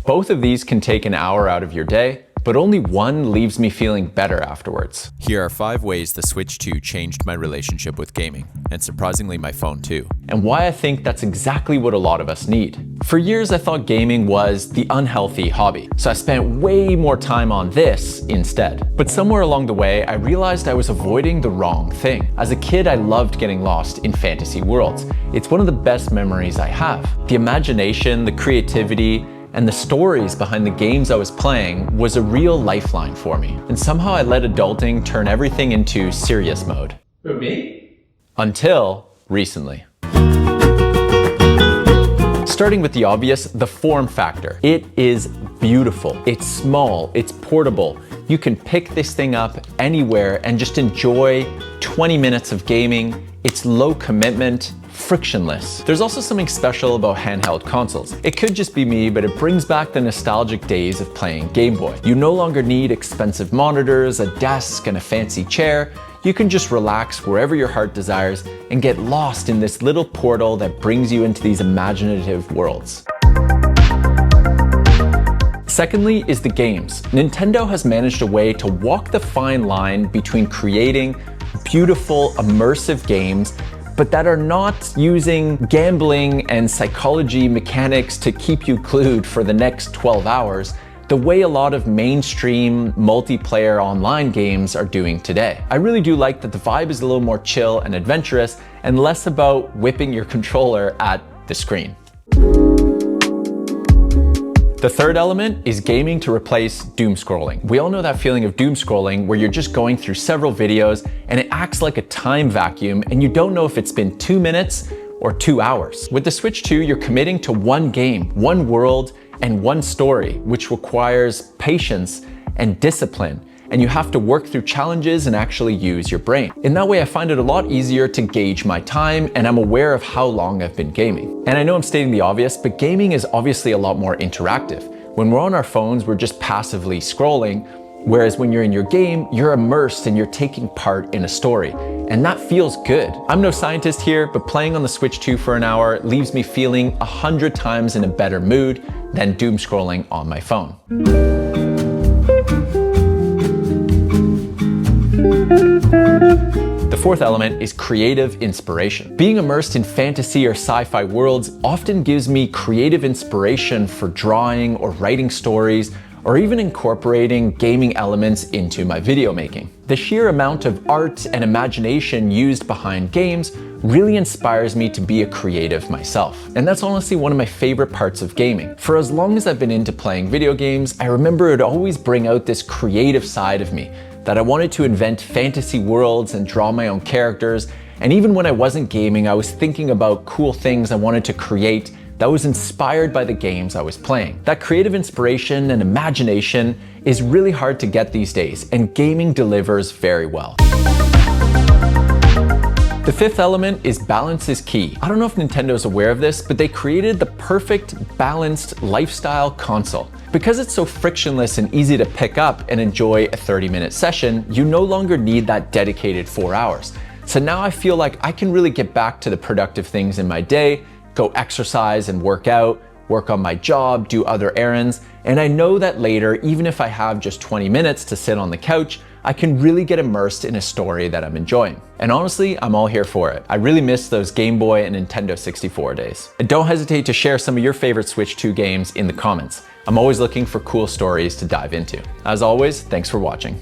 Both of these can take an hour out of your day, but only one leaves me feeling better afterwards. Here are 5 ways the Switch 2 changed my relationship with gaming, and surprisingly my phone too. And why I think that's exactly what a lot of us need. For years I thought gaming was the unhealthy hobby, so I spent way more time on this instead. But somewhere along the way I realized I was avoiding the wrong thing. As a kid I loved getting lost in fantasy worlds. It's one of the best memories I have. The imagination, the creativity, and the stories behind the games I was playing was a real lifeline for me. And somehow I let adulting turn everything into serious mode. Who, me? Until recently. Starting with the obvious, the form factor. It is beautiful. It's small, it's portable. You can pick this thing up anywhere and just enjoy 20 minutes of gaming. It's low commitment, frictionless. There's also something special about handheld consoles. It could just be me, but it brings back the nostalgic days of playing Game Boy. You no longer need expensive monitors, a desk, and a fancy chair. You can just relax wherever your heart desires and get lost in this little portal that brings you into these imaginative worlds. Secondly is the games. Nintendo has managed a way to walk the fine line between creating beautiful, immersive games but that are not using gambling and psychology mechanics to keep you glued for the next 12 hours, the way a lot of mainstream multiplayer online games are doing today. I really do like that the vibe is a little more chill and adventurous and less about whipping your controller at the screen. The third element is gaming to replace doomscrolling. We all know that feeling of doomscrolling where you're just going through several videos and it acts like a time vacuum and you don't know if it's been 2 minutes or 2 hours. With the Switch 2, you're committing to one game, one world, and one story, which requires patience and discipline. And you have to work through challenges and actually use your brain. In that way, I find it a lot easier to gauge my time and I'm aware of how long I've been gaming. And I know I'm stating the obvious, but gaming is obviously a lot more interactive. When we're on our phones, we're just passively scrolling, whereas when you're in your game, you're immersed and you're taking part in a story. And that feels good. I'm no scientist here, but playing on the Switch 2 for an hour leaves me feeling 100 times in a better mood than doom scrolling on my phone. The fourth element is creative inspiration. Being immersed in fantasy or sci-fi worlds often gives me creative inspiration for drawing or writing stories, or even incorporating gaming elements into my video making. The sheer amount of art and imagination used behind games really inspires me to be a creative myself. And that's honestly one of my favorite parts of gaming. For as long as I've been into playing video games, I remember it always bring out this creative side of me, that I wanted to invent fantasy worlds and draw my own characters. And even when I wasn't gaming, I was thinking about cool things I wanted to create that was inspired by the games I was playing. That creative inspiration and imagination is really hard to get these days, and gaming delivers very well. The fifth element is balance is key. I don't know if Nintendo's aware of this, but they created the perfect balanced lifestyle console. Because it's so frictionless and easy to pick up and enjoy a 30-minute session, you no longer need that dedicated 4 hours. So now I feel like I can really get back to the productive things in my day, go exercise and work out, work on my job, do other errands, and I know that later, even if I have just 20 minutes to sit on the couch, I can really get immersed in a story that I'm enjoying. And honestly, I'm all here for it. I really miss those Game Boy and Nintendo 64 days. And don't hesitate to share some of your favorite Switch 2 games in the comments. I'm always looking for cool stories to dive into. As always, thanks for watching.